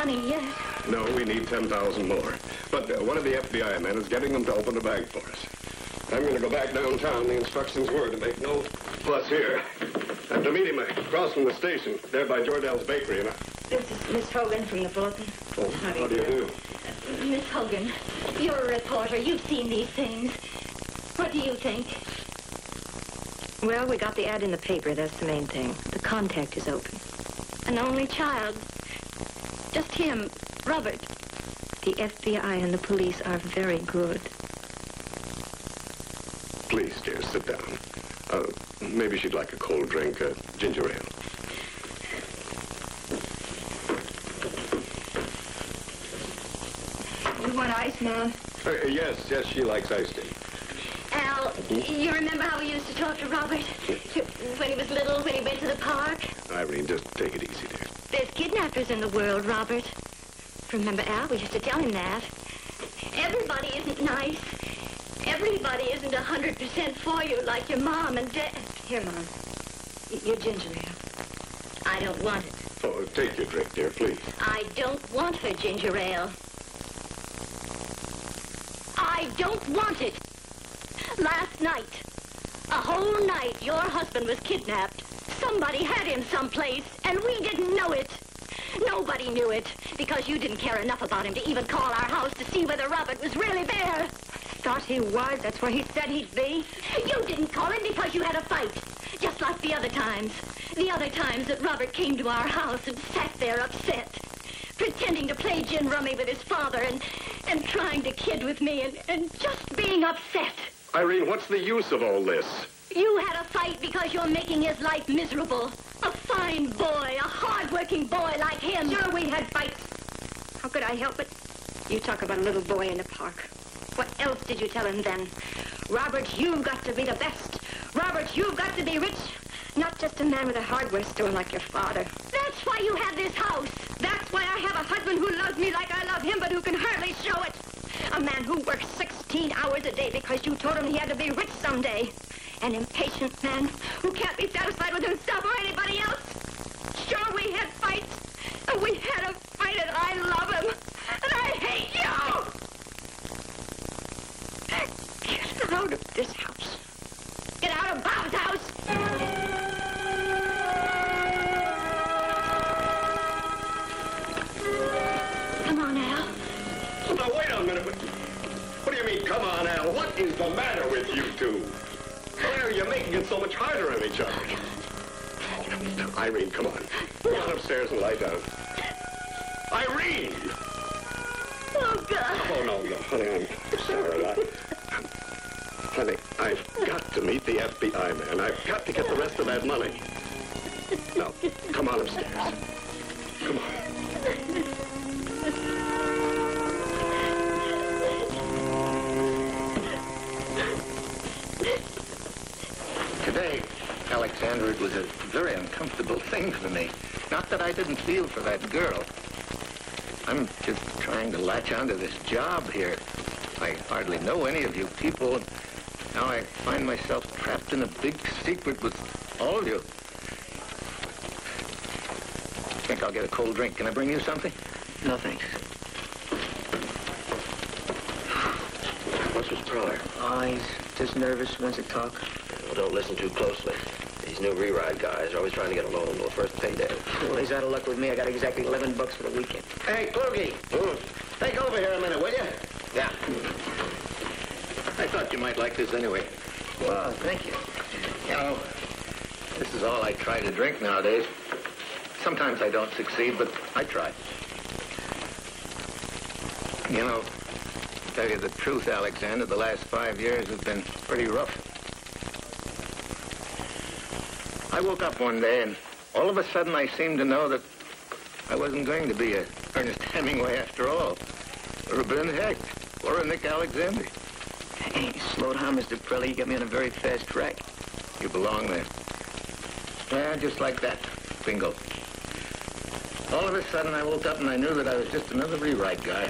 money yet. No, we need 10,000 more. But one of the FBI men is getting them to open the bank for us. I'm going to go back downtown. The instructions were to make no fuss here. And to meet him across from the station, there by Jordell's Bakery. And This is Miss Hogan from the Bulletin. Oh, how do you do? Miss Hogan, you're a reporter. You've seen these things. What do you think? Well, we got the ad in the paper. That's the main thing. The contact is open. An only child. Just him, Robert. The FBI and the police are very good. Please, dear, sit down. Maybe she'd like a cold drink, ginger ale. You want ice, Mom? Yes, she likes iced tea. Al, you remember how we used to talk to Robert? When he was little, when he went to the park? Irene, just take it easy, dear. There's kidnappers in the world, Robert. Remember, Al, we used to tell him that. Everybody isn't nice. Everybody isn't 100% for you like your mom and dad. Here, Mom. Your ginger ale. I don't want it. Oh, take your drink, dear, please. I don't want her ginger ale. I don't want it. Last night, a whole night, your husband was kidnapped. Somebody had him someplace, and we didn't know it. Nobody knew it, because you didn't care enough about him to even call our house to see whether Robert was really there. Thought he was. That's where he said he'd be. You didn't call him because you had a fight, just like the other times. The other times that Robert came to our house and sat there upset, pretending to play gin rummy with his father and trying to kid with me and just being upset. Irene, what's the use of all this? You had a fight because you're making his life miserable. A fine boy, a hard-working boy like him. Sure, we had fights. How could I help it? You talk about a little boy in the park. What else did you tell him then? Robert, you've got to be the best. Robert, you've got to be rich. Not just a man with a hardware store like your father. That's why you have this house. That's why I have a husband who loves me like I love him, but who can hardly show it. A man who works 16 hours a day because you told him he had to be rich someday. An impatient man who can't be satisfied with himself or anybody else. Sure, we had fights. And we had a fight, and I love him. And I hate you! Get out of this house. Get out of Bob's house! Come on, Al. Now, wait a minute. What do you mean, come on, Al? What is the matter with you two? Why are you making it so much harder on each other? Irene, come on. Go on upstairs and lie down. Irene! Oh, God. Oh, no, honey, I'm sorry. Honey, I've got to meet the FBI man. I've got to get the rest of that money. Now, come on upstairs. Come on. Today, Alexander, it was a very uncomfortable thing for me. Not that I didn't feel for that girl. I'm just trying to latch onto this job here. I hardly know any of you people. Now I find myself trapped in a big secret with all of you. I think I'll get a cold drink. Can I bring you something? No, thanks. What's his problem? Oh, he's just nervous, wants to talk. Well, don't listen too closely. These new re-ride guys are always trying to get a loan till the first payday. Well, he's out of luck with me. I got exactly $11 for the weekend. Hey, Cloogie. Take over here a minute, will you? Yeah. I thought you might like this anyway. Well, thank you. You know, this is all I try to drink nowadays. Sometimes I don't succeed, but I try. You know, to tell you the truth, Alexander, the last 5 years have been pretty rough. I woke up one day, and all of a sudden I seemed to know that I wasn't going to be a Ernest Hemingway after all, or a Ben Hecht, or a Nick Alexander. Hey, slow down, Mr. Prelli. You got me on a very fast track. You belong there. Yeah, just like that. Bingo. All of a sudden, I woke up and I knew that I was just another rewrite guy.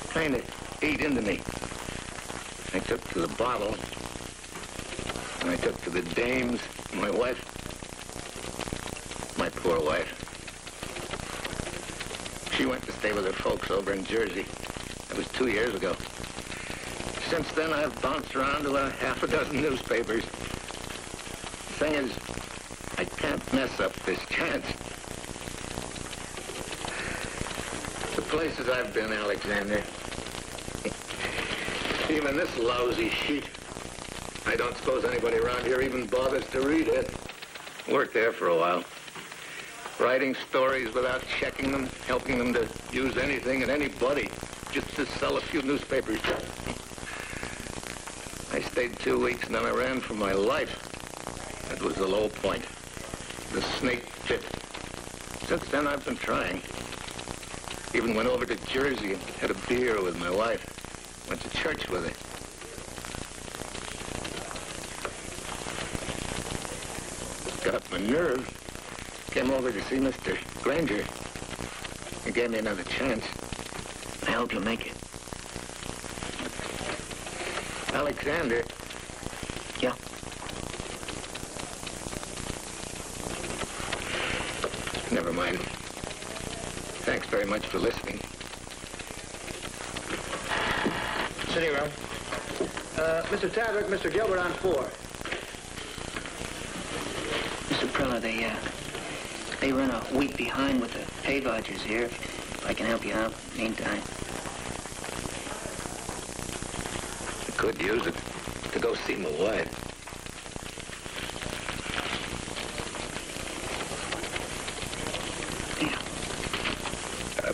Kind of ate into me. I took to the bottle, and I took to the dames, my wife, my poor wife. She went to stay with her folks over in Jersey. That was 2 years ago. Since then, I've bounced around to a half a dozen newspapers. The thing is, I can't mess up this chance. The places I've been, Alexander. Even this lousy sheet. I don't suppose anybody around here even bothers to read it. Worked there for a while. Writing stories without checking them, helping them to use anything and anybody, just to sell a few newspapers. I stayed 2 weeks and then I ran for my life. That was the low point. The snake bit. Since then, I've been trying. Even went over to Jersey and had a beer with my wife. Went to church with her. Got up my nerve. Came over to see Mr. Granger. He gave me another chance. I hope you'll make it. Alexander. Yeah? Never mind. Thanks very much for listening. Sitting room. Mr. Tadrick, Mr. Gilbert on 4. Mr. Prella, they run a week behind with the pay vouchers here. If I can help you out, meantime. I could use it to go see my wife.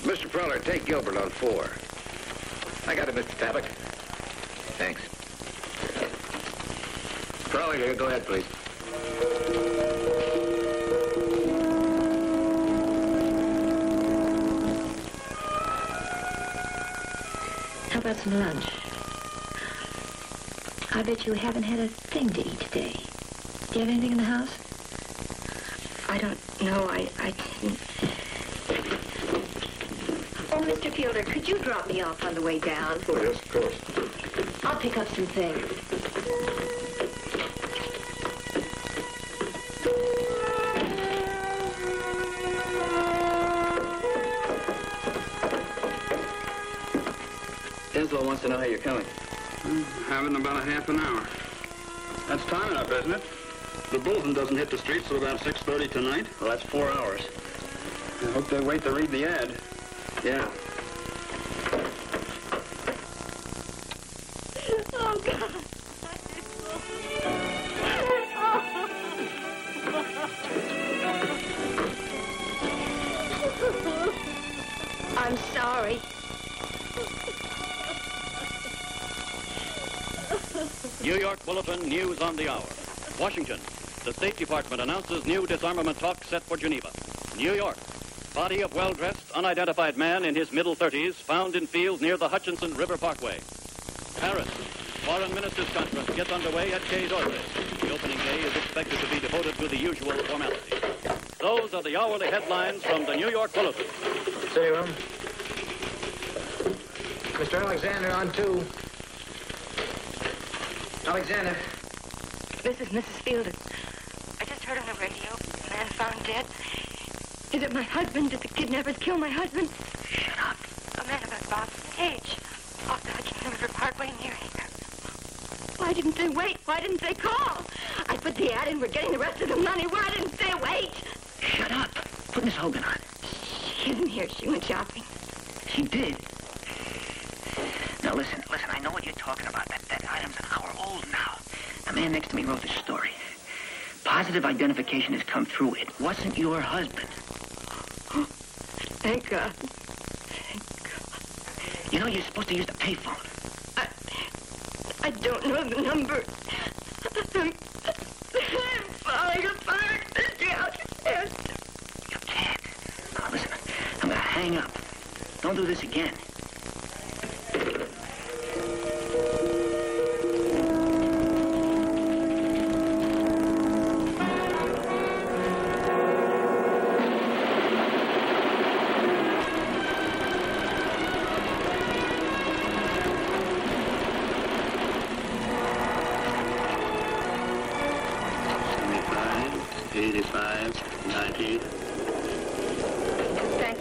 Mr. Prowler, take Gilbert on 4. I got it, Mr. Tabak. Thanks. Prowler here, go ahead, please. How about some lunch? I bet you haven't had a thing to eat today. Do you have anything in the house? I don't know. I didn't. Oh, Mr. Fielder, could you drop me off on the way down? Oh, yes, of course. I'll pick up some things. Winslow wants to know how you're coming. Having about a half an hour. That's time enough, isn't it? The bulletin doesn't hit the streets till about 6:30 tonight. Well, that's 4 hours. I hope they wait to read the ad. Yeah. Oh, God. I'm sorry. New York Bulletin, News on the Hour. Washington. The State Department announces new disarmament talks set for Geneva. New York. Body of well-dressed, unidentified man in his middle 30s found in field near the Hutchinson River Parkway. Paris. Foreign Ministers' Conference gets underway at Quai d'Orsay. The opening day is expected to be devoted to the usual formalities. Those are the hourly headlines from the New York Bulletin. Sitting room. Mr. Alexander on 2. Alexander. This is Mrs. Fielder. I just heard on the radio, a man found dead. Is it my husband? Did the kidnappers kill my husband? Shut up. A man about Bob's age. Off the Hutchinson River Parkway near here. Why didn't they wait? Why didn't they call? I put the ad in. We're getting the rest of the money. Why didn't they wait? Shut up. Put Miss Hogan on. She isn't here. She went shopping. She did. Now, listen, I know what you're talking about. That item's an hour old now. The man next to me wrote the story. Positive identification has come through. It wasn't your husband. Thank God. You know, you're supposed to use the payphone. I don't know the number. I'm falling apart. You can't. Now, listen, I'm gonna hang up. Don't do this again.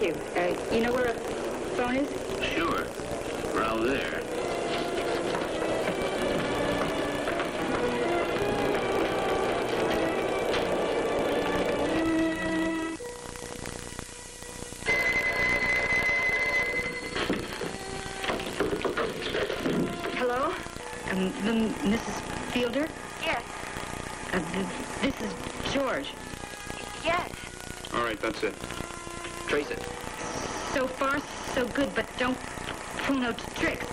Thank you. You know where a phone is? Sure. Around there. Hello? Mrs. Fielder? Yes. This is George. Yes. All right, that's it. Trace it. So far, so good, but don't pull no tricks.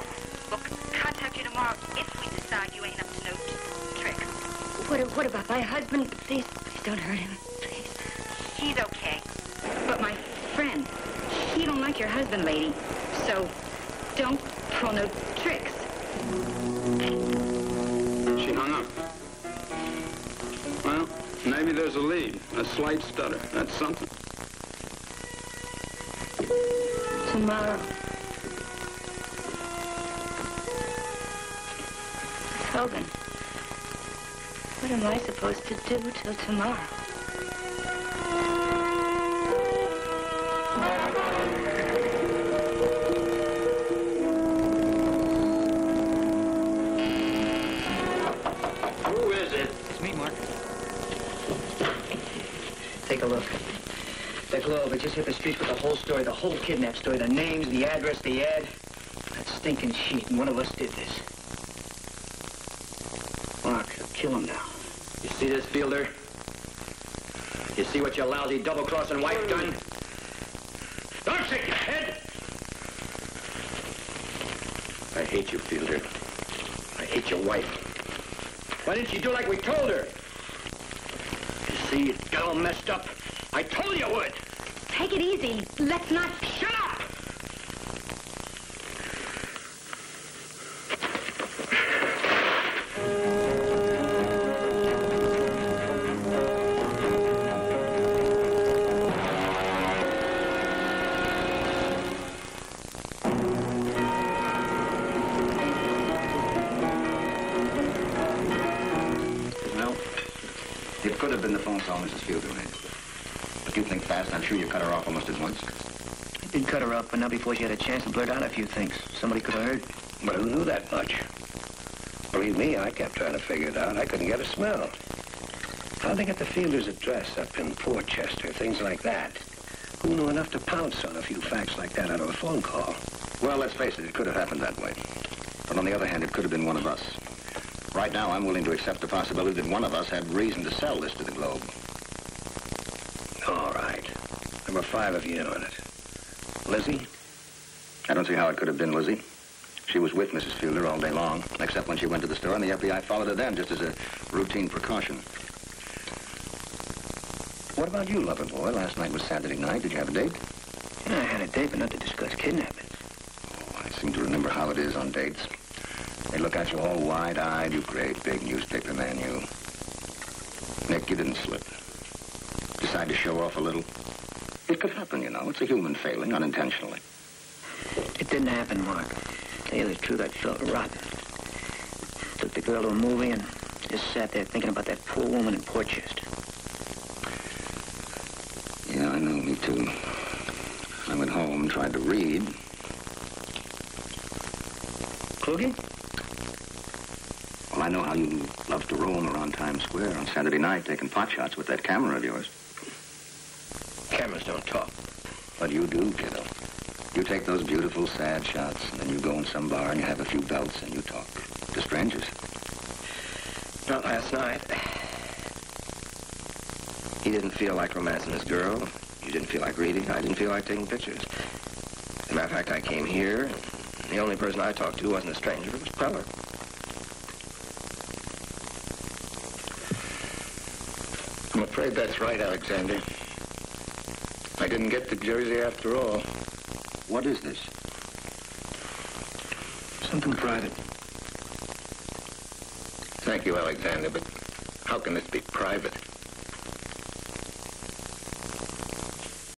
We'll contact you tomorrow if we decide you ain't up to no tricks. What about my husband? Please don't hurt him. Please. He's okay. But my friend, he don't like your husband, lady. So don't pull no tricks. She hung up. Well, maybe there's a lead. A slight stutter. That's something. Tomorrow. Hogan, what am I supposed to do till tomorrow? Who is it? It's me, Mark. Take a look. The Globe, it just hit the streets with the whole story, the whole kidnap story, the names, the address, the ad. That stinking sheet, and one of us did this. Mark, kill him now. You see this, Fielder? You see what your lousy double-crossing wife done? Don't shake your head! I hate you, Fielder. I hate your wife. Why didn't you do like we told her? You see, it got all messed up. I told you would! Take it easy. Let's not... Shut up! Well, it could have been the phone call Mrs. Fielder made. But you think fast, I'm sure you cut her off almost at once. I did cut her off, but not before she had a chance to blurt out a few things. Somebody could have heard. But who knew that much? Believe me, I kept trying to figure it out. I couldn't get a smell. How'd they get the Fielder's address up in Portchester, things like that? Who knew enough to pounce on a few facts like that out of a phone call? Well, let's face it could have happened that way. But on the other hand, it could have been one of us. Right now, I'm willing to accept the possibility that one of us had reason to sell this to the Globe. All right. There were 5 of you in on it. Lizzie? I don't see how it could have been Lizzie. She was with Mrs. Fielder all day long, except when she went to the store, and the FBI followed her then, just as a routine precaution. What about you, lover boy? Last night was Saturday night. Did you have a date? Yeah, I had a date, but not to discuss kidnapping. Oh, I seem to remember how it is on dates. They look at you all wide-eyed, you great big newspaper man, you. Nick, you didn't slip. Decide to show off a little. It could happen, you know. It's a human failing, unintentionally. It didn't happen, Mark. To tell you the truth, I felt rotten. Took the girl to a movie and just sat there thinking about that poor woman in Portchester. Yeah, I know, me too. I went home and tried to read. Kluge? Well, I know how you love to roam around Times Square on Saturday night taking pot shots with that camera of yours. Cameras don't talk. But you do, kiddo. You take those beautiful, sad shots, and then you go in some bar and you have a few belts and you talk to strangers. Not last night. He didn't feel like romancing his girl. You didn't feel like reading. I didn't feel like taking pictures. As a matter of fact, I came here, and the only person I talked to wasn't a stranger. It was Preller. I'm afraid that's right, Alexander. I didn't get to Jersey after all. What is this? Something private. Thank you, Alexander, but how can this be private?